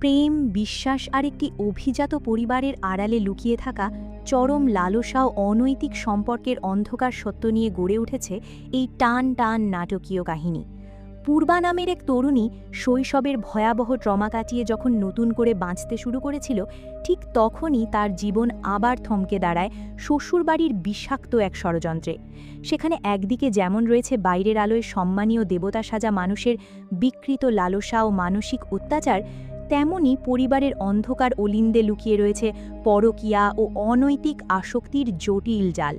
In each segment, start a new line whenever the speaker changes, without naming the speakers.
প্রেম, বিশ্বাস আর একটি অভিজাত পরিবারের আড়ালে লুকিয়ে থাকা চরম লালসা ও অনৈতিক সম্পর্কের অন্ধকার সত্য নিয়ে গড়ে উঠেছে এই টান টান নাটকীয় কাহিনী। পূর্বা নামের এক তরুণী শৈশবের ভয়াবহ ট্রমা কাটিয়ে যখন নতুন করে বাঁচতে শুরু করেছিল, ঠিক তখনই তার জীবন আবার থমকে দাঁড়ায় শ্বশুরবাড়ির বিষাক্ত এক ষড়যন্ত্রে। সেখানে একদিকে যেমন রয়েছে বাইরের আলোয় সম্মানীয় দেবতা সাজা মানুষের বিকৃত লালসা ও মানসিক অত্যাচার, তেমনি পরিবারের অন্ধকার অলিন্দে লুকিয়ে রয়েছে পরকীয়া ও অনৈতিক আসক্তির জটিল জাল।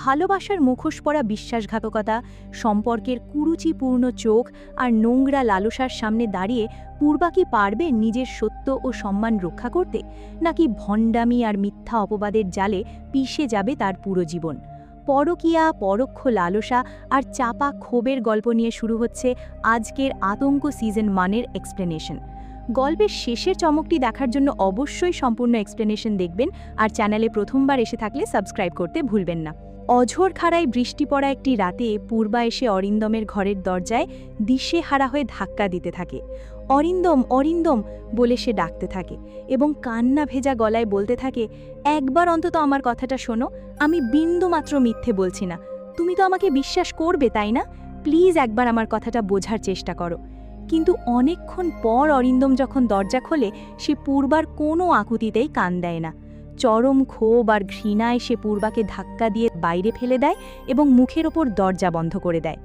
ভালোবাসার মুখোশ পরা বিশ্বাসঘাতকতা, সম্পর্কের কুরুচিপূর্ণ চোখ আর নোংরা লালসার সামনে দাঁড়িয়ে পূর্বা কি পারবে নিজের সত্য ও সম্মান রক্ষা করতে, নাকি ভণ্ডামি আর মিথ্যা অপবাদের জালে পিষে যাবে তার পুরো জীবন? পরকীয়া, পরোক্ষ লালসা আর চাপা ক্ষোভের গল্প নিয়ে শুরু হচ্ছে আজকের আতঙ্ক সিজন 1-এর এক্সপ্লেনেশন। গল্পের শেষের চমকটি দেখার জন্য অবশ্যই সম্পূর্ণ এক্সপ্লেনেশন দেখবেন, আর চ্যানেলে প্রথমবার এসে থাকলে সাবস্ক্রাইব করতে ভুলবেন না। অঝোর খাড়ায় বৃষ্টি পড়া একটি রাতে পূর্বা এসে অরিন্দমের ঘরের দরজায় দিশেহারা হয়ে ধাক্কা দিতে থাকে। অরিন্দম, অরিন্দম বলে সে ডাকতে থাকে এবং কান্না ভেজা গলায় বলতে থাকে, একবার অন্তত আমার কথাটা শোনো, আমি বিন্দুমাত্র মিথ্যে বলছি না। তুমি তো আমাকে বিশ্বাস করবে, তাই না? প্লিজ একবার আমার কথাটা বোঝার চেষ্টা করো। কিন্তু অনেকক্ষণ পর অরিন্দম যখন দরজা খোলে, সে পূর্বার কোনো আকুতিতেই কান দেয় না। চরম ক্ষোভ আর ঘৃণায় সে পূর্বাকে ধাক্কা দিয়ে বাইরে ফেলে দেয় এবং মুখের ওপর দরজা বন্ধ করে দেয়।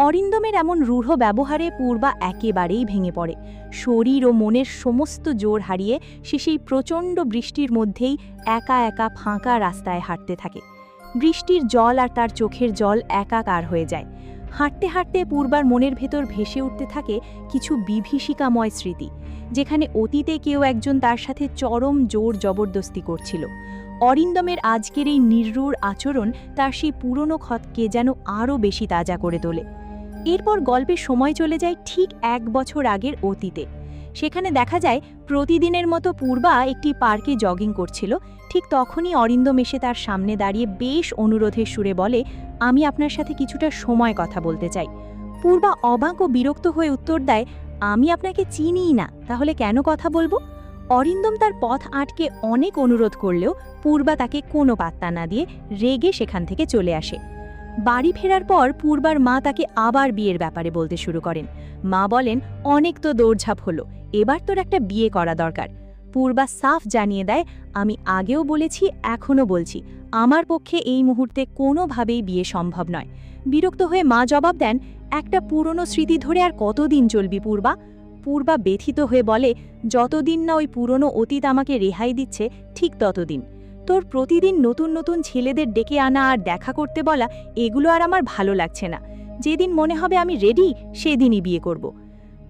অরিন্দমের এমন রূঢ় ব্যবহারে পূর্বা একেবারেই ভেঙে পড়ে। শরীর ও মনের সমস্ত জোর হারিয়ে সে সেই প্রচণ্ড বৃষ্টির মধ্যেই একা একা ফাঁকা রাস্তায় হাঁটতে থাকে। বৃষ্টির জল আর তার চোখের জল একাকার হয়ে যায়। হাঁটতে হাঁটতে পূর্বার মনের ভেতর ভেসে উঠতে থাকে কিছু বিভীষিকাময় স্মৃতি, যেখানে অতীতে কেউ একজন তার সাথে চরম জোর জবরদস্তি করছিল। অরিন্দমের আজকের এই নির্রুর আচরণ তার সেই পুরনো ক্ষতকে যেন আরও বেশি তাজা করে তোলে। এরপর গল্পের সময় চলে যায় ঠিক 1 বছর আগের অতীতে। সেখানে দেখা যায় প্রতিদিনের মতো পূর্বা একটি পার্কে জগিং করছিল। ঠিক তখনই অরিন্দম এসে তার সামনে দাঁড়িয়ে বেশ অনুরোধের সুরে বলে, আমি আপনার সাথে কিছুটা সময় কথা বলতে চাই। পূর্বা অবাক ও বিরক্ত হয়ে উত্তর দেয়, আমি আপনাকে চিনিই না, তাহলে কেন কথা বলবো? অরিন্দম তার পথ আটকে অনেক অনুরোধ করলেও পূর্বা তাকে কোনো পাত্তা না দিয়ে রেগে সেখান থেকে চলে আসে। বাড়ি ফেরার পর পূর্বার মা তাকে আবার বিয়ের ব্যাপারে বলতে শুরু করেন। মা বলেন, অনেক তো দৌড়ঝাঁপ হলো, এবার তোর একটা বিয়ে করা দরকার। পূর্বা সাফ জানিয়ে দেয়, আমি আগেও বলেছি, এখনও বলছি, আমার পক্ষে এই মুহূর্তে কোনোভাবেই বিয়ে সম্ভব নয়। বিরক্ত হয়ে মা জবাব দেন, একটা পুরনো স্মৃতি ধরে আর কতদিন চলবি পূর্বা? পূর্বা ব্যথিত হয়ে বলে, যতদিন না ওই পুরনো অতীত আমাকে রেহাই দিচ্ছে, ঠিক ততদিন। তোর প্রতিদিন নতুন নতুন ছেলেদের ডেকে আনা আর দেখা করতে বলা, এগুলো আর আমার ভালো লাগছে না। যেদিন মনে হবে আমি রেডি, সেদিনই বিয়ে করব।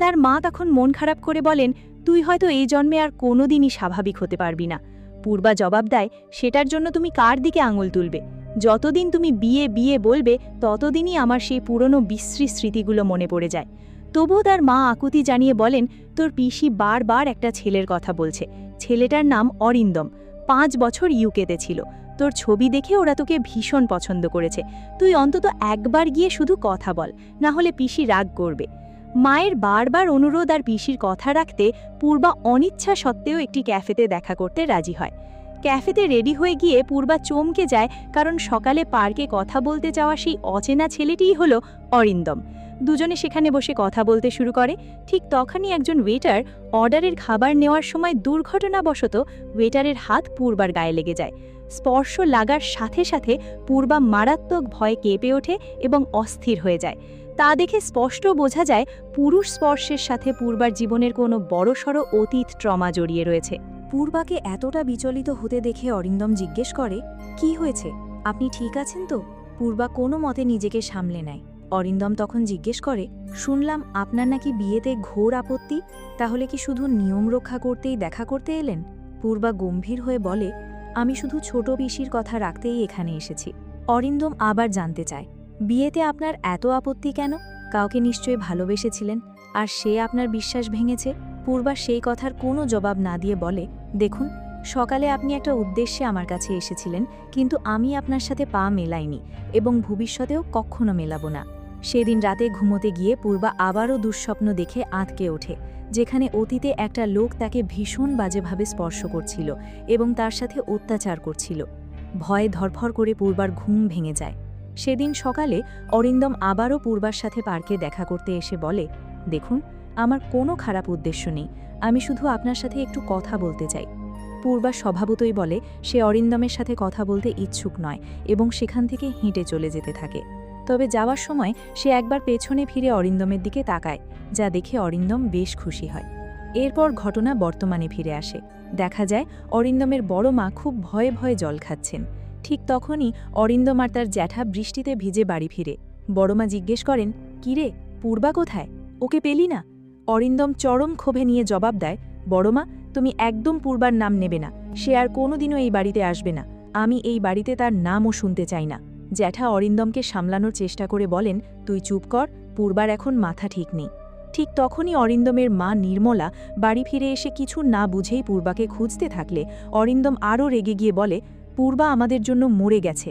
তার মা তখন মন খারাপ করে বলেন, তুই হয়তো এই জন্মে আর কোনোদিনই স্বাভাবিক হতে পারবি না। পূর্বা জবাব দেয়, সেটার জন্য তুমি কার দিকে আঙুল তুলবে? যতদিন তুমি বিয়ে বিয়ে বলবে, ততদিনই আমার সেই পুরনো বিশ্রী স্মৃতিগুলো মনে পড়ে যায়। তবুও তার মা আকুতি জানিয়ে বলেন, তোর পিসি বারবার একটা ছেলের কথা বলছে। ছেলেটার নাম অরিন্দম, 5 বছর ইউকেতে ছিল। তোর ছবি দেখে ওরা তোকে ভীষণ পছন্দ করেছে। তুই অন্তত একবার গিয়ে শুধু কথা বল, না হলে পিসি রাগ করবে। মায়ের বারবার অনুরোধ আর পিসির কথা রাখতে পূর্বা অনিচ্ছা সত্ত্বেও একটি ক্যাফেতে দেখা করতে রাজি হয়। ক্যাফেতে রেডি হয়ে গিয়ে পূর্বা চমকে যায়, কারণ সকালে পার্কে কথা বলতে যাওয়া সেই অচেনা ছেলেটিই হলো অরিন্দম। দুজনে সেখানে বসে কথা বলতে শুরু করে। ঠিক তখনই একজন ওয়েটার অর্ডারের খাবার নেওয়ার সময় দুর্ঘটনাবশত ওয়েটারের হাত পূর্বার গায়ে লেগে যায়। স্পর্শ লাগার সাথে সাথে পূর্বা মারাত্মক ভয়ে কেঁপে ওঠে এবং অস্থির হয়ে যায়। তা দেখে স্পষ্ট বোঝা যায় পুরুষ স্পর্শের সাথে পূর্বার জীবনের কোনো বড়সড় অতীত ট্রমা জড়িয়ে রয়েছে। পূর্বাকে এতটা বিচলিত হতে দেখে অরিন্দম জিজ্ঞেস করে, কি হয়েছে? আপনি ঠিক আছেন তো? পূর্বা কোনো মতে নিজেকে সামলে নেয়। অরিন্দম তখন জিজ্ঞেস করে, শুনলাম আপনার নাকি বিয়েতে ঘোর আপত্তি, তাহলে কি শুধু নিয়ম রক্ষা করতেই দেখা করতে এলেন? পূর্বা গম্ভীর হয়ে বলে, আমি শুধু ছোট পিসির কথা রাখতেই এখানে এসেছি। অরিন্দম আবার জানতে চায়, বিয়েতে আপনার এত আপত্তি কেন? কাউকে নিশ্চয়ই ভালোবেসেছিলেন, আর সে আপনার বিশ্বাস ভেঙেছে। পূর্বা সেই কথার কোনো জবাব না দিয়ে বলে, দেখুন, সকালে আপনি একটা উদ্দেশ্যে আমার কাছে এসেছিলেন, কিন্তু আমি আপনার সাথে পা মেলাইনি এবং ভবিষ্যতেও কখনো মেলাবো না। সেদিন রাতে ঘুমোতে গিয়ে পূর্বা আবারও দুঃস্বপ্ন দেখে আঁতকে ওঠে, যেখানে অতীতে একটা লোক তাকে ভীষণ বাজেভাবে স্পর্শ করছিল এবং তার সাথে অত্যাচার করছিল। ভয়ে ধরফর করে পূর্বার ঘুম ভেঙে যায়। সেদিন সকালে অরিন্দম আবারও পূর্বার সাথে পার্কে দেখা করতে এসে বলে, দেখুন, আমার কোনো খারাপ উদ্দেশ্য নেই, আমি শুধু আপনার সাথে একটু কথা বলতে চাই। পূর্বা স্বভাবতই বলে সে অরিন্দমের সাথে কথা বলতে ইচ্ছুক নয় এবং সেখান থেকে হেঁটে চলে যেতে থাকে। তবে যাওয়ার সময় সে একবার পেছনে ফিরে অরিন্দমের দিকে তাকায়, যা দেখে অরিন্দম বেশ খুশি হয়। এরপর ঘটনা বর্তমানে ফিরে আসে। দেখা যায় অরিন্দমের বড় মা খুব ভয়ে ভয়ে জল খাচ্ছেন। ঠিক তখনই অরিন্দম আর তার জ্যাঠা বৃষ্টিতে ভিজে বাড়ি ফিরে। বড়মা জিজ্ঞেস করেন, কিরে, পূর্বা কোথায়? ওকে পেলি না? অরিন্দম চরম ক্ষোভে নিয়ে জবাব দেয়, বড়মা, তুমি একদম পূর্বার নাম নেবে না, সে আর কোনোদিনও এই বাড়িতে আসবে না, আমি এই বাড়িতে তার নামও শুনতে চাই না। জ্যাঠা অরিন্দমকে সামলানোর চেষ্টা করে বলেন, তুই চুপ কর, পূর্বার এখন মাথা ঠিক নেই। ঠিক তখনই অরিন্দমের মা নির্মলা বাড়ি ফিরে এসে কিছু না বুঝেই পূর্বাকে খুঁজতে থাকলে অরিন্দম আরও রেগে গিয়ে বলে, পূর্বা আমাদের জন্য মরে গেছে।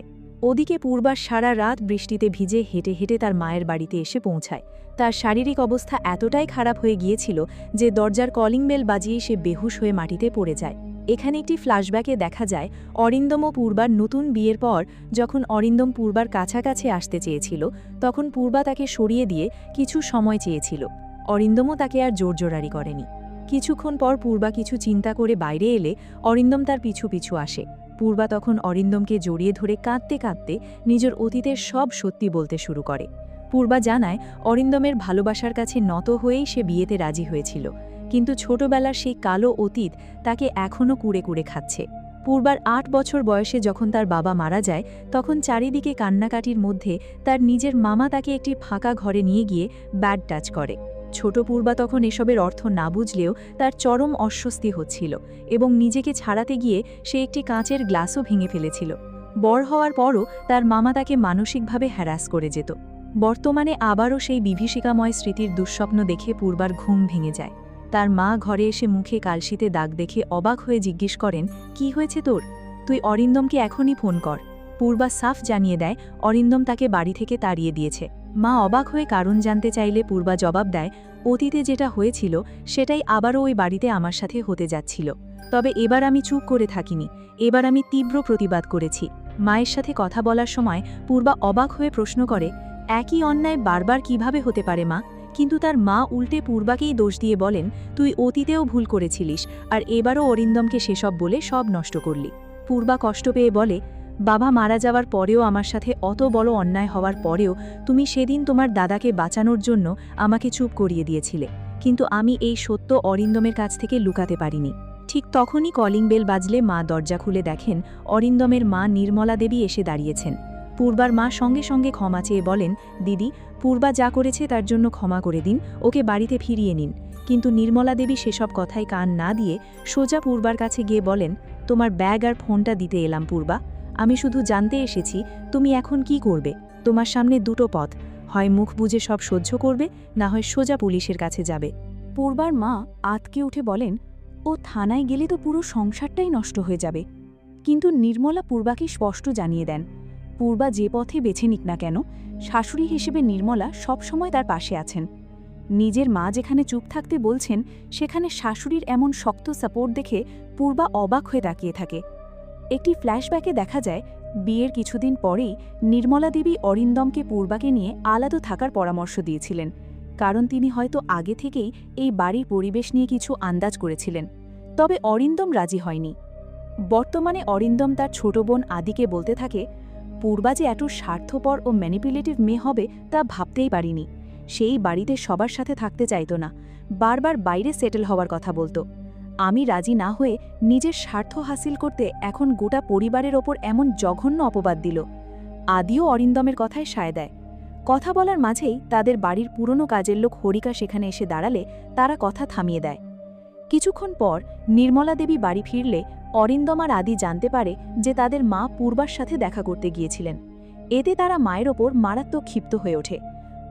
ওদিকে পূর্বার সারা রাত বৃষ্টিতে ভিজে হেঁটে হেঁটে তার মায়ের বাড়িতে এসে পৌঁছায়। তার শারীরিক অবস্থা এতটাই খারাপ হয়ে গিয়েছিল যে দরজার কলিং বেল বাজিয়ে সে বেহুশ হয়ে মাটিতে পড়ে যায়। এখানে একটি ফ্ল্যাশব্যাকে দেখা যায় অরিন্দম ও পূর্বার নতুন বিয়ের পর যখন অরিন্দম পূর্বার কাছাকাছি আসতে চেয়েছিল, তখন পূর্বা তাকে সরিয়ে দিয়ে কিছু সময় চেয়েছিল। অরিন্দমও তাকে আর জোরজোরারি করেনি। কিছুক্ষণ পর পূর্বা কিছু চিন্তা করে বাইরে এলে অরিন্দম তার পিছু পিছু আসে। পূর্বা তখন অরিন্দমকে জড়িয়ে ধরে কাঁদতে কাঁদতে নিজের অতীতের সব সত্যি বলতে শুরু করে। পূর্বা জানায় অরিন্দমের ভালোবাসার কাছে নত হয়েই সে বিয়েতে রাজি হয়েছিল, কিন্তু ছোটবেলার সেই কালো অতীত তাকে এখনও কুড়ে কুড়ে খাচ্ছে। পূর্বার ৮ বছর বয়সে যখন তার বাবা মারা যায়, তখন চারিদিকে কান্নাকাটির মধ্যে তার নিজের মামা তাকে একটি ফাঁকা ঘরে নিয়ে গিয়ে ব্যাড টাচ করে। ছোট পূর্বা তখন এসবের অর্থ না বুঝলেও তার চরম অস্বস্তি হচ্ছিল এবং নিজেকে ছাড়াতে গিয়ে সে একটি কাঁচের গ্লাসও ভেঙে ফেলেছিল। বড় হওয়ার পরও তার মামা তাকে মানসিকভাবে হ্যারাস করে যেত। বর্তমানে আবারও সেই বিভীষিকাময় স্মৃতির দুঃস্বপ্ন দেখে পূর্বার ঘুম ভেঙে যায়। তার মা ঘরে এসে মুখে কালশিতে দাগ দেখে অবাক হয়ে জিজ্ঞেস করেন, কি হয়েছে তোর? তুই অরিন্দমকে এখনই ফোন কর। পূর্বা সাফ জানিয়ে দেয় অরিন্দম তাকে বাড়ি থেকে তাড়িয়ে দিয়েছে। মা অবাক হয়ে কারণ জানতে চাইলে পূর্বা জবাব দেয়, অতীতে যেটা হয়েছিল সেটাই আবারও ওই বাড়িতে আমার সাথে হতে যাচ্ছিল। তবে এবার আমি চুপ করে থাকিনি, এবার আমি তীব্র প্রতিবাদ করেছি। মায়ের সাথে কথা বলার সময় পূর্বা অবাক হয়ে প্রশ্ন করে, একই অন্যায় বারবার কিভাবে হতে পারে মা? কিন্তু তার মা উল্টে পূর্বাকেই দোষ দিয়ে বলেন, তুই অতীতেও ভুল করেছিলিস আর এবারও অরিন্দমকে সেসব বলে সব নষ্ট করলি। পূর্বা কষ্ট পেয়ে বলে, বাবা মারা যাওয়ার পরেও আমার সাথে অত বড় অন্যায় হওয়ার পরেও তুমি সেদিন তোমার দাদাকে বাঁচানোর জন্য আমাকে চুপ করিয়ে দিয়েছিলে, কিন্তু আমি এই সত্য অরিন্দমের কাছ থেকে লুকাতে পারিনি। ঠিক তখনই কলিং বেল বাজলে মা দরজা খুলে দেখেন অরিন্দমের মা নির্মলা দেবী এসে দাঁড়িয়েছেন। পূর্বার মা সঙ্গে সঙ্গে ক্ষমা চেয়ে বলেন, দিদি, পূর্বা যা করেছে তার জন্য ক্ষমা করে দিন, ওকে বাড়িতে ফিরিয়ে নিন। কিন্তু নির্মলা দেবী সেসব কথায় কান না দিয়ে সোজা পূর্বার কাছে গিয়ে বলেন, তোমার ব্যাগ আর ফোনটা দিতে এলাম পূর্বা। আমি শুধু জানতে এসেছি তুমি এখন কি করবে। তোমার সামনে দুটো পথ, হয় মুখ বুজে সব সহ্য করবে, না হয় সোজা পুলিশের কাছে যাবে। পূর্বার মা আতকে উঠে বলেন, ও থানায় গেলে তো পুরো সংসারটাই নষ্ট হয়ে যাবে। কিন্তু নির্মলা পূর্বাকে স্পষ্ট জানিয়ে দেন, পূর্বা যে পথে বেছে নিক না কেন, শাশুড়ি হিসেবে নির্মলা সবসময় তার পাশে আছেন। নিজের মা যেখানে চুপ থাকতে বলছেন, সেখানে শাশুড়ির এমন শক্ত সাপোর্ট দেখে পূর্বা অবাক হয়ে তাকিয়ে থাকে। একটি ফ্ল্যাশব্যাকে দেখা যায় বিয়ের কিছুদিন পরেই নির্মলা দেবী অরিন্দমকে পূর্বাকে নিয়ে আলাদা থাকার পরামর্শ দিয়েছিলেন, কারণ তিনি হয়তো আগে থেকেই এই বাড়ির পরিবেশ নিয়ে কিছু আন্দাজ করেছিলেন। তবে অরিন্দম রাজি হয়নি। বর্তমানে অরিন্দম তার ছোট বোন আদিকে বলতে থাকে, পূর্বা যে এত স্বার্থপর ও ম্যানিপুলেটিভ মেয়ে হবে তা ভাবতেই পারিনি। সেই বাড়িতে সবার সাথে থাকতে চাইতো না, বারবার বাইরে সেটেল হওয়ার কথা বলতো। আমি রাজি না হয়ে নিজের স্বার্থ হাসিল করতে এখন গোটা পরিবারের ওপর এমন জঘন্য অপবাদ দিল। আদিও অরিন্দমের কথায় সায় দেয়। কথা বলার মাঝেই তাদের বাড়ির পুরনো কাজের লোক হরিকা সেখানে এসে দাঁড়ালে তারা কথা থামিয়ে দেয়। কিছুক্ষণ পর নির্মলা দেবী বাড়ি ফিরলে অরিন্দম আর আদি জানতে পারে যে তাদের মা পূর্বার সাথে দেখা করতে গিয়েছিলেন। এতে তারা মায়ের ওপর মারাত্মক ক্ষিপ্ত হয়ে ওঠে।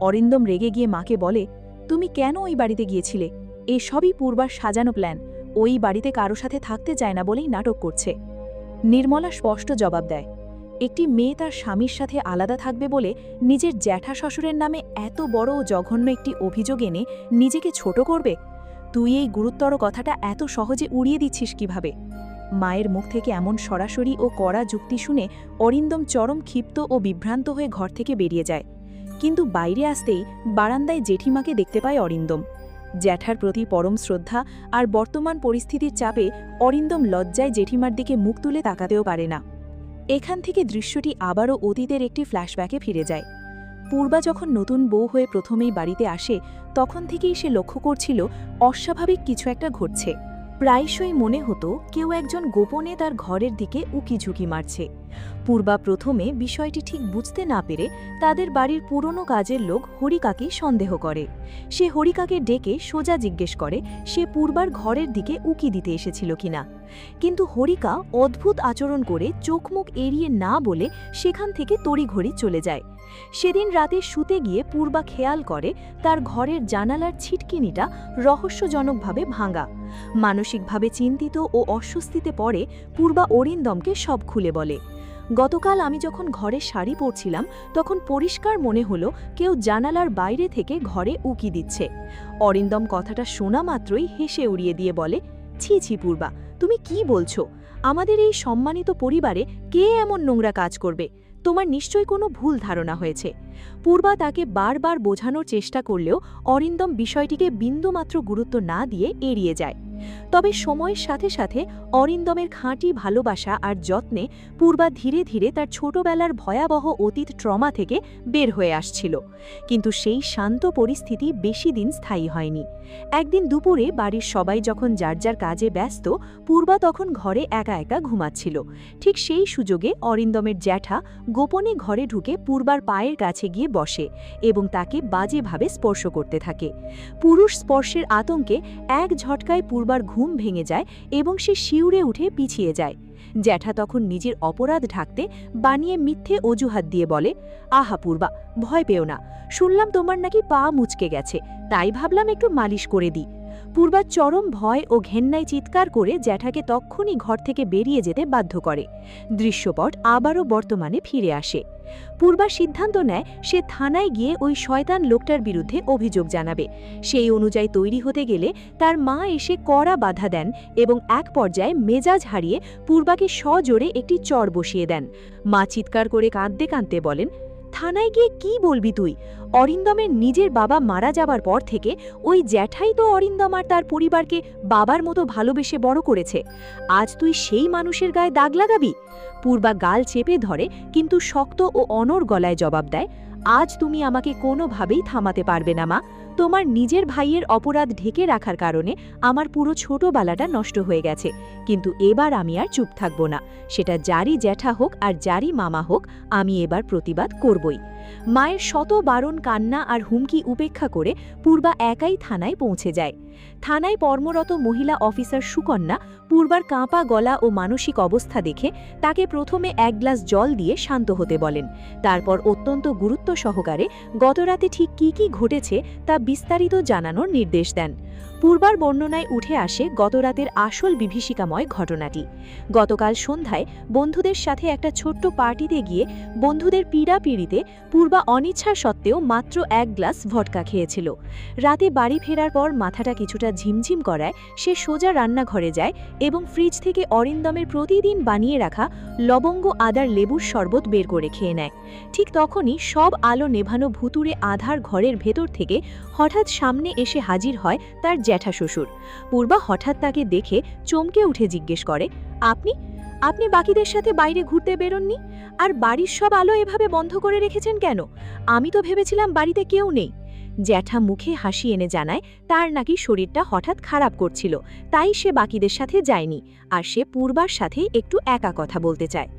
অরিন্দম রেগে গিয়ে মাকে বলে, তুমি কেন ওই বাড়িতে গিয়েছিলে? এসবই পূর্বার সাজানো প্ল্যান, ওই বাড়িতে কারো সাথে থাকতে চায় না বলেই নাটক করছে। নির্মলা স্পষ্ট জবাব দেয়, একটি মেয়ে তার স্বামীর সাথে আলাদা থাকবে বলে নিজের জ্যাঠা শ্বশুরের নামে এত বড় ও জঘন্য একটি অভিযোগ এনে নিজেকে ছোট করবে? তুই এই গুরুতর কথাটা এত সহজে উড়িয়ে দিচ্ছিস কিভাবে? মায়ের মুখ থেকে এমন সরাসরি ও কড়া যুক্তি শুনে অরিন্দম চরম ক্ষিপ্ত ও বিভ্রান্ত হয়ে ঘর থেকে বেরিয়ে যায়। কিন্তু বাইরে আসতেই বারান্দায় জেঠিমাকে দেখতে পায় অরিন্দম। জ্যাঠার প্রতি পরম শ্রদ্ধা আর বর্তমান পরিস্থিতির চাপে অরিন্দম লজ্জায় জেঠিমার দিকে মুখ তুলে তাকাতেও পারে না। এখান থেকে দৃশ্যটি আবারও অতীতের একটি ফ্ল্যাশব্যাকে ফিরে যায়। পূর্বা যখন নতুন বউ হয়ে প্রথমেই বাড়িতে আসে তখন থেকেই সে লক্ষ্য করছিল অস্বাভাবিক কিছু একটা ঘটছে। প্রায়শই মনে হতো কেউ একজন গোপনে তার ঘরের দিকে উকিঝুঁকি মারছে। পূর্বা প্রথমে বিষয়টি ঠিক বুঝতে না পেরে তাদের বাড়ির পুরনো কাজের লোক হরিকাকে সন্দেহ করে। সে হরিকাকে ডেকে সোজা জিজ্ঞেস করে সে পূর্বার ঘরের দিকে উকি দিতে এসেছিল কিনা। কিন্তু হরিকা অদ্ভুত আচরণ করে চোখমুখ এড়িয়ে না বলে সেখান থেকে তড়িঘড়ি চলে যায়। সেদিন রাতে শুতে গিয়ে পূর্বা খেয়াল করে তার ঘরের জানালার ছিটকিনিটা রহস্যজনকভাবে ভাঙা। মানসিকভাবে চিন্তিত ও অস্বস্তিতে পড়ে পূর্বা অরিন্দমকে সব খুলে বলে, গতকাল আমি যখন ঘরে শাড়ি পরছিলাম তখন পরিষ্কার মনে হলো কেউ জানালার বাইরে থেকে ঘরে উকি দিচ্ছে। অরিন্দম কথাটা শোনা মাত্রই হেসে উড়িয়ে দিয়ে বলে, ছি ছি পূর্বা, তুমি কি বলছো? আমাদের এই সম্মানিত পরিবারে কে এমন নোংরা কাজ করবে? তোমার নিশ্চয়ই কোনো ভুল ধারণা হয়েছে। পূর্বা তাকে বারবার বোঝানোর চেষ্টা করলেও অরিন্দম বিষয়টিকে বিন্দুমাত্র গুরুত্ব না দিয়ে এড়িয়ে যায়। তবে সময়ের সাথে সাথে অরিন্দমের খাঁটি ভালোবাসা আর যত্নে পূর্বা ধীরে ধীরে তার ছোটবেলার ভয়াবহ অতীত ট্রমা থেকে বের হয়ে আসছিল। কিন্তু সেই শান্ত পরিস্থিতি বেশি দিন স্থায়ী হয়নি। একদিন দুপুরে বাড়ির সবাই যখন যার যার কাজে ব্যস্ত, পূর্বা তখন ঘরে একা একা ঘুমাচ্ছিল। ঠিক সেই সুযোগে অরিন্দমের জ্যাঠা গোপনে ঘরে ঢুকে পূর্বার পায়ের কাছে গিয়ে বসে এবং তাকে বাজেভাবে স্পর্শ করতে থাকে। পুরুষ স্পর্শের আতঙ্কে এক ঝটকায় পূর্বার ঘুম ভেঙে যায় এবং সে শিউরে উঠে পিছিয়ে যায়। জ্যাঠা তখন নিজের অপরাধ ঢাকতে বানিয়ে মিথ্যে অজুহাত দিয়ে বলে, আহা পূর্বা, ভয় পেও না, শুনলাম তোমার নাকি পা মুচকে গেছে, তাই ভাবলাম একটু মালিশ করে দিই। পূর্বা চরম ভয় ও ঘেন্নায় চিৎকার করে জ্যাঠাকে তক্ষুনি ঘর থেকে বেরিয়ে যেতে বাধ্য করে। দৃশ্যপট আবারও বর্তমানে ফিরে আসে। পূর্বা সিদ্ধান্ত নেয় সে থানায় গিয়ে ওই শয়তান লোকটার বিরুদ্ধে অভিযোগ জানাবে। সেই অনুযায়ী তৈরি হতে গেলে তার মা এসে কড়া বাধা দেন এবং এক পর্যায়ে মেজাজ হারিয়ে পূর্বাকে সজোরে একটি চড় বসিয়ে দেন। মা চিৎকার করে কাঁদতে কাঁদতে বলেন, থানায় গিয়ে কি বলবি তুই? অরিন্দমের নিজের বাবা মারা যাবার পর থেকে ওই জ্যাঠাই তো অরিন্দম আর তার পরিবারকে বাবার মতো ভালোবেসে বড় করেছে। আজ তুই সেই মানুষের গায়ে দাগ লাগাবি? পূর্বা গাল চেপে ধরে কিন্তু শক্ত ও অনড় গলায় জবাব দেয়, আজ তুমি আমাকে কোনোভাবেই থামাতে পারবে না মা। তোমার নিজের ভাইয়ের অপরাধ ঢেকে রাখার কারণে আমার পুরো ছোটবেলাটা নষ্ট হয়ে গেছে, কিন্তু এবার আমি আর চুপ থাকব না। সেটা যারই জ্যাঠা হোক আর যারই মামা হোক, আমি এবার প্রতিবাদ করবই। মায়ের শত বারণ কান্না আর হুমকি উপেক্ষা করে পূর্বা একাই থানায় পৌঁছে যায়। থানায় কর্মরত মহিলা অফিসার সুকন্যা পূর্বার কাঁপা গলা ও মানসিক অবস্থা দেখে তাকে প্রথমে এক গ্লাস জল দিয়ে শান্ত হতে বলেন। তারপর অত্যন্ত গুরুত্ব সহকারে গতরাতে ঠিক কী কী ঘটেছে তা বিস্তারিত জানানোর নির্দেশ দেন। পূর্বার বর্ণনায় উঠে আসে গতরাতের আসল বিভীষিকাময় ঘটনাটি। গতকাল সন্ধ্যায় বন্ধুদের সাথে একটা ছোট্ট পার্টিতে গিয়ে বন্ধুদের পীড়াপিড়িতে পূর্বা অনিচ্ছা সত্ত্বেও মাত্র এক গ্লাস ভডকা খেয়েছিল। রাতে বাড়ি ফেরার পর মাথাটা কিছুটা ঝিমঝিম করায় সে সোজা রান্নাঘরে যায় এবং ফ্রিজ থেকে অরিন্দমের প্রতিদিন বানিয়ে রাখা লবঙ্গ আদার লেবুর শরবত বের করে খেয়ে নেয়। ঠিক তখনই সব আলো নেভানো ভুতুড়ে আধার ঘরের ভেতর থেকে হঠাৎ সামনে এসে হাজির হয় তার জ্যাঠা শ্বশুর। পূর্বা হঠাৎ তাকে দেখে চমকে উঠে জিজ্ঞেস করে, আপনি আপনি বাকিদের সাথে বাইরে ঘুরতে বেরোননি? আর বাড়ির সব আলো এভাবে বন্ধ করে রেখেছেন কেন? আমি তো ভেবেছিলাম বাড়িতে কেউ নেই। জ্যাঠা মুখে হাসি এনে জানায় তার নাকি শরীরটা হঠাৎ খারাপ করছিল, তাই সে বাকিদের সাথে যায়নি আর সে পূর্বার সাথে একটু একা কথা বলতে চায়।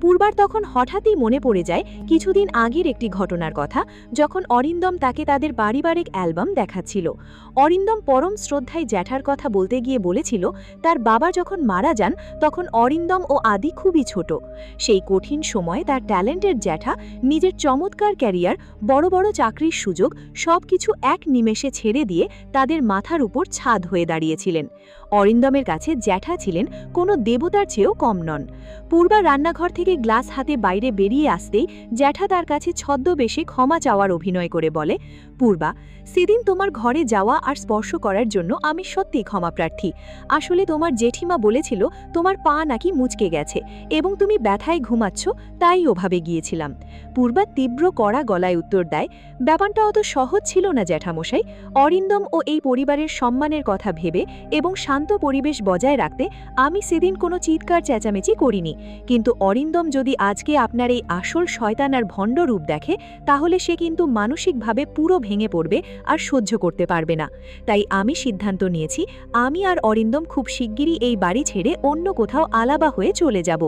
পূর্বার তখন হঠাৎই মনে পড়ে যায় কিছুদিন আগের একটি ঘটনার কথা, যখন অরিন্দম তাকে তাদের পারিবারিক অ্যালবাম দেখাচ্ছিল। অরিন্দম পরম শ্রদ্ধায় জ্যাঠার কথা বলতে গিয়ে বলেছিল তার বাবা যখন মারা যান তখন অরিন্দম ও আদি খুবই ছোট। সেই কঠিন সময়ে তার ট্যালেন্টের জ্যাঠা নিজের চমৎকার ক্যারিয়ার, বড় বড় চাকরির সুযোগ সবকিছু এক নিমেষে ছেড়ে দিয়ে তাদের মাথার উপর ছাদ হয়ে দাঁড়িয়েছিলেন। অরিন্দমের কাছে জ্যাঠা ছিলেন কোনো দেবতার চেয়েও কম নন। পূর্বা রান্নাঘর থেকে গ্লাস হাতে বাইরে বেরিয়ে আসতেই জ্যাঠা তার কাছে ছদ্মবেশে ক্ষমা চাওয়ার অভিনয় করে বলে, পূর্বা, সেদিন তোমার ঘরে যাওয়া আর স্পর্শ করার জন্য আমি সত্যিই ক্ষমাপ্রার্থী। আসলে তোমার জেঠিমা বলেছিল তোমার পা নাকি মুচকে গেছে এবং তুমি ব্যথায় ঘুমাচ্ছ, তাই ওভাবে গিয়েছিলাম। পূর্বা তীব্র কড়া গলায় উত্তর দেয়, ব্যাপারটা অত সহজ ছিল না জ্যাঠামশাই। অরিন্দম ও এই পরিবারের সম্মানের কথা ভেবে এবং শান্ত পরিবেশ বজায় রাখতে আমি সেদিন কোনো চিৎকার চেঁচামেচি করিনি। কিন্তু অরিন্দম যদি আজকে আপনার এই আসল শয়তান আর ভণ্ড রূপ দেখে, তাহলে সে কিন্তু মানসিকভাবে পুরো ভেঙে পড়বে আর সহ্য করতে পারবে না। তাই আমি সিদ্ধান্ত নিয়েছি, আমি আর অরিন্দম খুব শিগগিরই এই বাড়ি ছেড়ে অন্য কোথাও আলাদা হয়ে চলে যাব।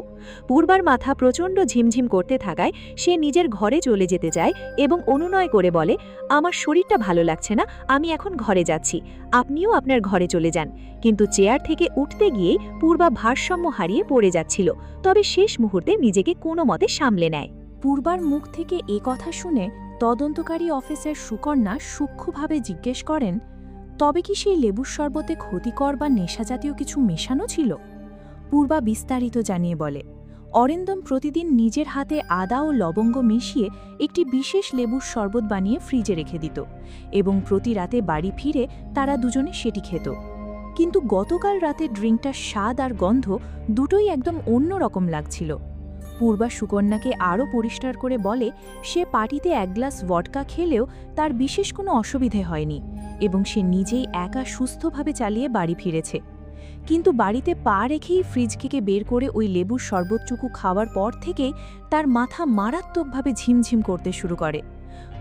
পূর্বার মাথা প্রচণ্ড ঝিমঝিম করতে থাকায় সে নিজের ঘরে চলে যেতে চায় এবং অনুনয় করে বলে, আমার শরীরটা ভালো লাগছে না, আমি এখন ঘরে যাচ্ছি, আপনিও আপনার ঘরে চলে যান। কিন্তু চেয়ার থেকে উঠতে গিয়েই পূর্বা ভারসাম্য হারিয়ে পড়ে যাচ্ছিল, তবে শেষ মুহূর্তে নিজেকে কোনো মতে সামলে নেয়।
পূর্বার মুখ থেকে এ কথা শুনে তদন্তকারী অফিসার সুকন্যা সূক্ষ্মভাবে জিজ্ঞেস করেন, তবে কি সেই লেবুর শরবতে ক্ষতিকর বা নেশাজাতীয় কিছু মেশানো ছিল? পূর্বা বিস্তারিত জানিয়ে বলে, অরিন্দম প্রতিদিন নিজের হাতে আদা ও লবঙ্গ মিশিয়ে একটি বিশেষ লেবুর শরবত বানিয়ে ফ্রিজে রেখে দিত এবং প্রতি রাতে বাড়ি ফিরে তারা দুজনে সেটি খেত। কিন্তু গতকাল রাতে ড্রিঙ্কটার স্বাদ আর গন্ধ দুটোই একদম অন্য রকম লাগছিল। পূর্বা সুকন্যাকে আরও পরিষ্কার করে বলে, সে পার্টিতে এক গ্লাস ভডকা খেলেও তার বিশেষ কোনো অসুবিধে হয়নি এবং সে নিজেই একা সুস্থভাবে চালিয়ে বাড়ি ফিরেছে। কিন্তু বাড়িতে পা রেখেই ফ্রিজ থেকে বের করে ওই লেবুর শরবতটুকু খাওয়ার পর থেকেই তার মাথা মারাত্মকভাবে ঝিমঝিম করতে শুরু করে।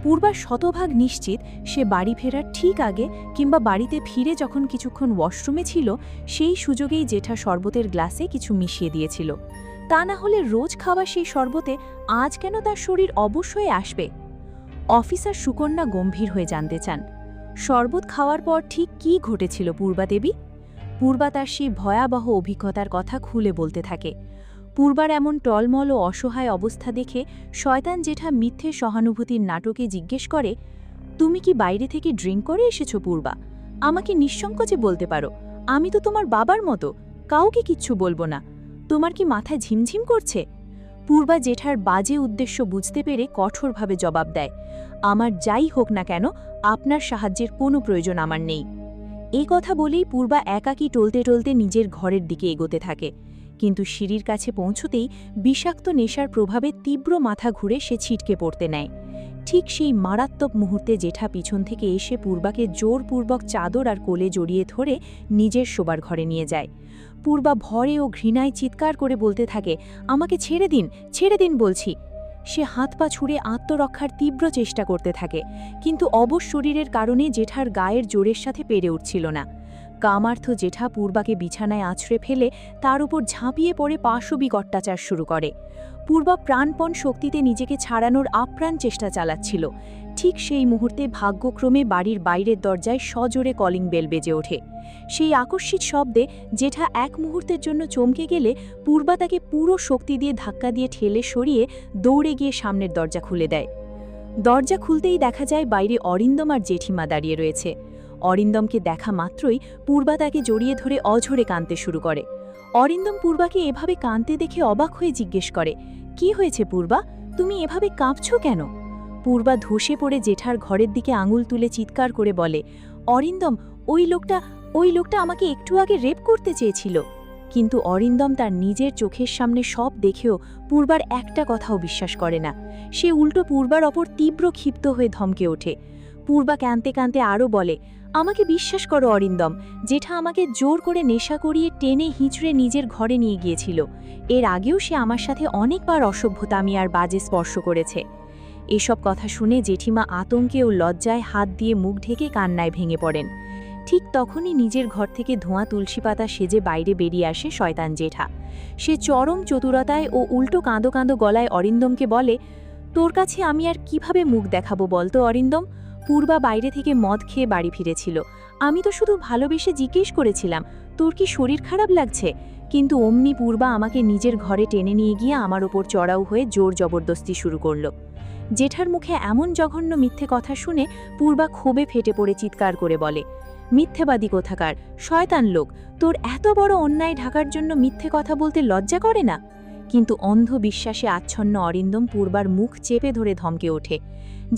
পূর্বা শতভাগ নিশ্চিত সে বাড়ি ফেরার ঠিক আগে কিংবা বাড়িতে ফিরে যখন কিছুক্ষণ ওয়াশরুমে ছিল, সেই সুযোগেই জেঠা শরবতের গ্লাসে কিছু মিশিয়ে দিয়েছিল। তা না হলে রোজ খাওয়া সেই শরবতে আজ কেন তার শরীর অবশ্যই আসবে? অফিসার সুকন্যা গম্ভীর হয়ে জানতে চান, শরবত খাওয়ার পর ঠিক কী ঘটেছিল পূর্বা দেবী? পূর্বা তার সেই ভয়াবহ অভিজ্ঞতার কথা খুলে বলতে থাকে। পূর্বার এমন টলমল ও অসহায় অবস্থা দেখে শয়তান জেঠা মিথ্যে সহানুভূতির নাটকে জিজ্ঞেস করে, তুমি কি বাইরে থেকে ড্রিঙ্ক করে এসেছো পূর্বা? আমাকে নিঃসংকোচে বলতে পারো, আমি তো তোমার বাবার মতো, কাউকে কিচ্ছু বলবো না। তোমার কি মাথা ঝিমঝিম করছে? পূর্বা জেঠার বাজে উদ্দেশ্য বুঝতে পেরে কঠোরভাবে জবাব দেয়, আমার যাই হোক না কেন, আপনার সাহায্যের কোনো প্রয়োজন আমার নেই। এই কথা বলেই পূর্বা একাকী টলতে টলতে নিজের ঘরের দিকে এগোতে থাকে। কিন্তু সিঁড়ির কাছে পৌঁছতেই বিষাক্ত নেশার প্রভাবে তীব্র মাথা ঘুরে সে ছিটকে পড়তে নেয়। ঠিক সেই মারাত্মক মুহূর্তে জেঠা পিছন থেকে এসে পূর্বাকে জোরপূর্বক চাদর আর কোলে জড়িয়ে ধরে নিজের শোবার ঘরে নিয়ে যায়। পূর্বা ভয়ে ও ঘৃণায় চিৎকার করে বলতে থাকে, আমাকে ছেড়ে দিন, ছেড়ে দিন বলছি। সে হাত পা ছুঁড়ে আত্মরক্ষার তীব্র চেষ্টা করতে থাকে, কিন্তু অবশ শরীরের কারণে জেঠার গায়ের জোরের সাথে পেরে উঠছিল না। কামার্থ জেঠা পূর্বাকে বিছানায় আছড়ে ফেলে তার উপর ঝাঁপিয়ে পড়ে পাশবিক অত্যাচার শুরু করে। পূর্বা প্রাণপণ শক্তিতে নিজেকে ছাড়ানোর আপ্রাণ চেষ্টা চালাচ্ছিল। ঠিক সেই মুহূর্তে ভাগ্যক্রমে বাড়ির বাইরের দরজায় সজোরে কলিং বেল বেজে ওঠে। সেই আকস্মিক শব্দে জেঠা এক মুহূর্তের জন্য চমকে গেলে পূর্বা তাকে পুরো শক্তি দিয়ে ধাক্কা দিয়ে ঠেলে সরিয়ে দৌড়ে গিয়ে সামনের দরজা খুলে দেয়। দরজা খুলতেই দেখা যায় বাইরে অরিন্দম আর জেঠিমা দাঁড়িয়ে রয়েছে। অরিন্দমকে দেখা মাত্রই পূর্বা তাকে জড়িয়ে ধরে অঝরে কাঁদতে শুরু করে। অরিন্দম পূর্বাকে এভাবে কাঁদতে দেখে অবাক হয়ে জিজ্ঞেস করে, কি হয়েছে পূর্বা, তুমি এভাবে কাঁপছো কেন? পূর্বা ধসে পড়ে জেঠার ঘরের দিকে আঙুল তুলে চিৎকার করে বলে, অরিন্দম, ওই লোকটা আমাকে একটু আগে রেপ করতে চেয়েছিল। কিন্তু অরিন্দম তার নিজের চোখের সামনে সব দেখেও পূর্বার একটা কথাও বিশ্বাস করে না। সে উল্টো পূর্বার ওপর তীব্র ক্ষিপ্ত হয়ে ধমকে ওঠে। পূর্বা কাঁদতে কাঁদতে আরও বলে, আমাকে বিশ্বাস করো অরিন্দম, জেঠা আমাকে জোর করে নেশা করিয়ে টেনে হিঁচড়ে নিজের ঘরে নিয়ে গিয়েছিল। এর আগেও সে আমার সাথে অনেকবার অসভ্যতামি আর বাজে স্পর্শ করেছে। এসব কথা শুনে জেঠিমা আতঙ্কে ও লজ্জায় হাত দিয়ে মুখ ঢেকে কান্নায় ভেঙে পড়েন। ঠিক তখনই নিজের ঘর থেকে ধোঁয়া তুলসী পাতা সেজে বাইরে বেরিয়ে আসে শয়তান জেঠা। সে চরম চতুরতায় ও উল্টো কাঁদো কাঁদো গলায় অরিন্দমকে বলে, তোর কাছে আমি আর কিভাবে মুখ দেখাবো বলতো অরিন্দম? পূর্বা বাইরে থেকে মদ খেয়ে বাড়ি ফিরেছিল, আমি তো শুধু ভালোবেসে জিজ্ঞেস করেছিলাম তোর কি শরীর খারাপ লাগছে, কিন্তু অমনি পূর্বা আমাকে নিজের ঘরে টেনে নিয়ে গিয়ে আমার ওপর চড়াও হয়ে জোর জবরদস্তি শুরু করলো। জেঠার মুখে এমন জঘন্য মিথ্যে কথা শুনে পূর্বা ক্ষোভে ফেটে পড়ে চিৎকার করে বলে, মিথ্যেবাদী কোথাকার, শয়তান লোক, তোর এত বড় অন্যায় ঢাকার জন্য মিথ্যে কথা বলতে লজ্জা করে না? কিন্তু অন্ধ বিশ্বাসে আচ্ছন্ন অরিন্দম পূর্বার মুখ চেপে ধরে ধমকে ওঠে।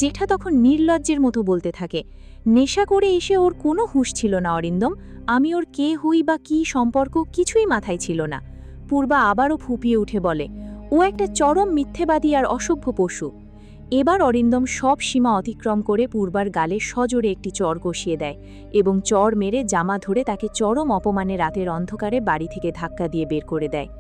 জেঠা তখন নির্লজ্জের মতো বলতে থাকে, নেশা করে এসে ওর কোনো হুঁশ ছিল না অরিন্দম, আমি ওর কে হই বা কী সম্পর্ক কিছুই মাথায় ছিল না। পূর্বা আবারও ফুঁপিয়ে উঠে বলে, ও একটা চরম মিথ্যেবাদী আর অসভ্য পশু। এবার অরিন্দম সব সীমা অতিক্রম করে পূর্বার গালে সজোরে একটি চর কষিয়ে দেয় এবং চর মেরে জামা ধরে তাকে চরম অপমানে রাতের অন্ধকারে বাড়ি থেকে ধাক্কা দিয়ে বের করে দেয়।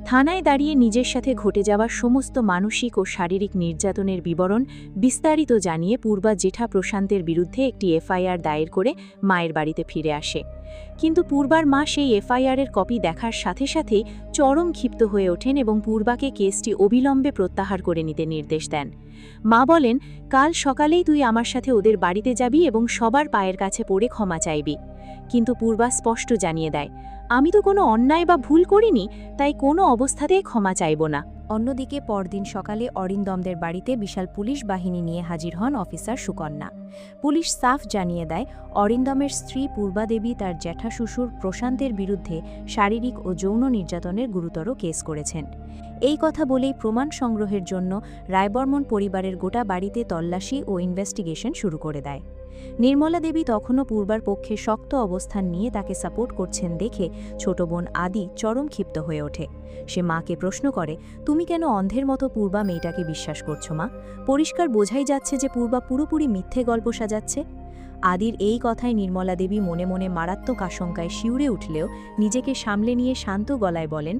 থানায় দাঁড়িয়ে নিজের সাথে ঘটে যাওয়া সমস্ত মানসিক ও শারীরিক নির্যাতনের বিবরণ বিস্তারিত জানিয়ে পূর্বা জেঠা প্রশান্তের বিরুদ্ধে একটি এফআইআর দায়ের করে মায়ের বাড়িতে ফিরে আসে। কিন্তু পূর্বার মা সেই এফআইআরের কপি দেখার সাথে সাথেই চরম ক্ষিপ্ত হয়ে ওঠেন এবং পূর্বাকে কেসটি অবিলম্বে প্রত্যাহার করে নিতে নির্দেশ দেন। মা বলেন, কাল সকালেই তুই আমার সাথে ওদের বাড়িতে যাবি এবং সবার পায়ের কাছে পড়ে ক্ষমা চাইবি। কিন্তু পূর্বা স্পষ্ট জানিয়ে দেয়, আমি তো কোনো অন্যায় বা ভুল করিনি, তাই কোনো অবস্থাতেই ক্ষমা চাইব না।
অন্যদিকে পরদিন সকালে অরিন্দমদের বাড়িতে বিশাল পুলিশ বাহিনী নিয়ে হাজির হন অফিসার সুকন্যা। পুলিশ সাফ জানিয়ে দেয়, অরিন্দমের স্ত্রী পূর্বা দেবী তার জ্যাঠা শ্বশুর প্রশান্তের বিরুদ্ধে শারীরিক ও যৌন নির্যাতনের গুরুতর কেস করেছেন। এই কথা বলেই প্রমাণ সংগ্রহের জন্য রায়বর্মন পরিবারের গোটা বাড়িতে তল্লাশি ও ইনভেস্টিগেশন শুরু করে দেয়। নির্মলা দেবী তখনও পূর্বার পক্ষে শক্ত অবস্থান নিয়ে তাকে সাপোর্ট করছেন দেখে ছোট বোন আদি চরম ক্ষিপ্ত হয়ে ওঠে। সে মাকে প্রশ্ন করে, তুমি কেন অন্ধের মতো পূর্বা মেয়েটাকে বিশ্বাস করছো মা? পরিষ্কার বোঝাই যাচ্ছে যে পূর্বা পুরোপুরি মিথ্যে গল্প সাজাচ্ছে। আদির এই কথায় নির্মলা দেবী মনে মনে মারাত্মক আশঙ্কায় শিউরে উঠলেও নিজেকে সামলে নিয়ে শান্ত গলায় বলেন,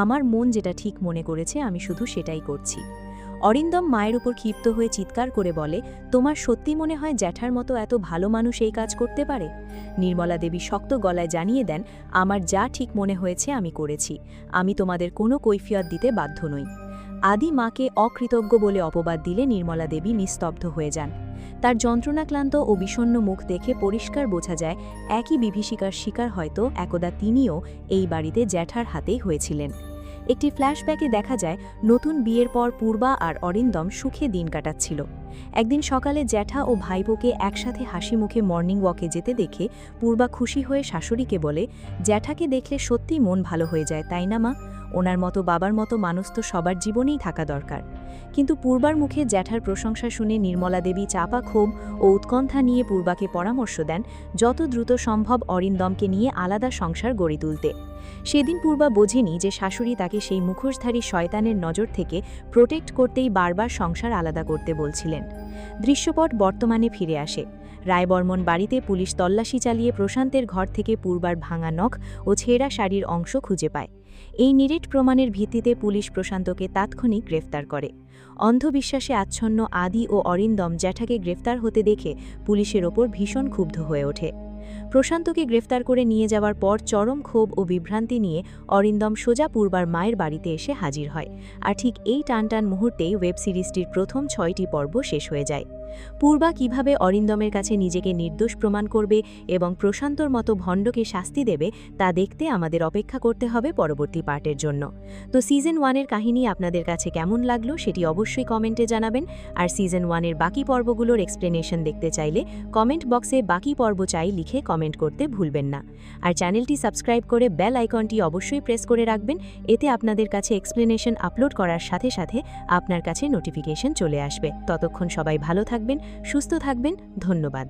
আমার মন যেটা ঠিক মনে করেছে আমি শুধু সেটাই করছি। অরিন্দম মায়ের উপর ক্ষিপ্ত হয়ে চিৎকার করে বলে, তোমার সত্যি মনে হয় জ্যাঠার মতো এত ভালো মানুষ এই কাজ করতে পারে? নির্মলা দেবী শক্ত গলায় জানিয়ে দেন, আমার যা ঠিক মনে হয়েছে আমি করেছি, আমি তোমাদের কোনো কৈফিয়ত দিতে বাধ্য নই। আদি মাকে অকৃতজ্ঞ বলে অপবাদ দিলে নির্মলা দেবী নিস্তব্ধ হয়ে যান। তার যন্ত্রণাক্লান্ত ও বিষণ্ণ মুখ দেখে পরিষ্কার বোঝা যায় একই বিভীষিকার শিকার হয়তো একদা তিনিও এই বাড়িতে জ্যাঠার হাতেই হয়েছিলেন। একটি ফ্ল্যাশব্যাকে দেখা যায় নতুন বিয়ের পর পূর্বা আর অরিন্দম সুখে দিন কাটাচ্ছিল। একদিন সকালে জ্যাঠা ও ভাইপোকে একসাথে হাসি মুখে মর্নিং ওয়াকে যেতে দেখে পূর্বা খুশি হয়ে শাশুড়িকে বলে, জ্যাঠাকে দেখলে সত্যিই মন ভালো হয়ে যায়, তাই না মা? ওনার মতো বাবার মতো মানুষ তো সবার জীবনেই থাকা দরকার। কিন্তু পূর্বার মুখে জ্যাঠার প্রশংসা শুনে নির্মলা দেবী চাপা ক্ষোভ ও উৎকণ্ঠা নিয়ে পূর্বাকে পরামর্শ দেন যত দ্রুত সম্ভব অরিন্দমকে নিয়ে আলাদা সংসার গড়ে তুলতে। সেদিন পূর্বা বোঝেনি যে শাশুড়ি তাকে সেই মুখোশধারী শয়তানের নজর থেকে প্রোটেক্ট করতেই বারবার সংসার আলাদা করতে বলছিলেন। দৃশ্যপট বর্তমানে ফিরে আসে। রায়বর্মন বাড়িতে পুলিশ তল্লাশি চালিয়ে প্রশান্তের ঘর থেকে পূর্বার ভাঙা নখ ও ছেঁড়া শাড়ির অংশ খুঁজে পায়। এই নিরেট প্রমাণের ভিত্তিতে পুলিশ প্রশান্তকে তাৎক্ষণিক গ্রেফতার করে। অন্ধবিশ্বাসে আচ্ছন্ন আদি ও অরিন্দম জ্যাঠাকে গ্রেফতার হতে দেখে পুলিশের ওপর ভীষণ ক্ষুব্ধ হয়ে ওঠে। প্রশান্তকে গ্রেফতার করে নিয়ে যাওয়ার পর চরম ক্ষোভ ও বিভ্রান্তি নিয়ে অরিন্দম সোজা পূর্বার মায়ের বাড়িতে এসে হাজির হয়। আর ঠিক এই টানটান মুহূর্তেই ওয়েব সিরিজটির প্রথম 6টি পর্ব শেষ হয়ে যায়। পূর্বা কিভাবে অরিন্দমের কাছে নিজেকে নির্দোষ প্রমাণ করবে এবং প্রশান্তর মতো ভণ্ডকে শাস্তি দেবে তা দেখতে আমাদের অপেক্ষা করতে হবে পরবর্তী পার্টের জন্য। তো সিজন 1-এর কাহিনী আপনাদের কাছে কেমন লাগলো সেটি অবশ্যই কমেন্টে জানাবেন। আর সিজন 1-এর বাকি পর্বগুলোর এক্সপ্লেনেশন দেখতে চাইলে কমেন্ট বক্সে বাকি পর্ব চাই লিখে কমেন্ট করতে ভুলবেন না। আর চ্যানেলটি সাবস্ক্রাইব করে বেল আইকনটি অবশ্যই প্রেস করে রাখবেন, এতে আপনাদের কাছে এক্সপ্লেনেশন আপলোড করার সাথে সাথে আপনার কাছে নোটিফিকেশন চলে আসবে। ততক্ষণ সবাই ভালো থাকবেন, সুস্থ থাকবেন, ধন্যবাদ।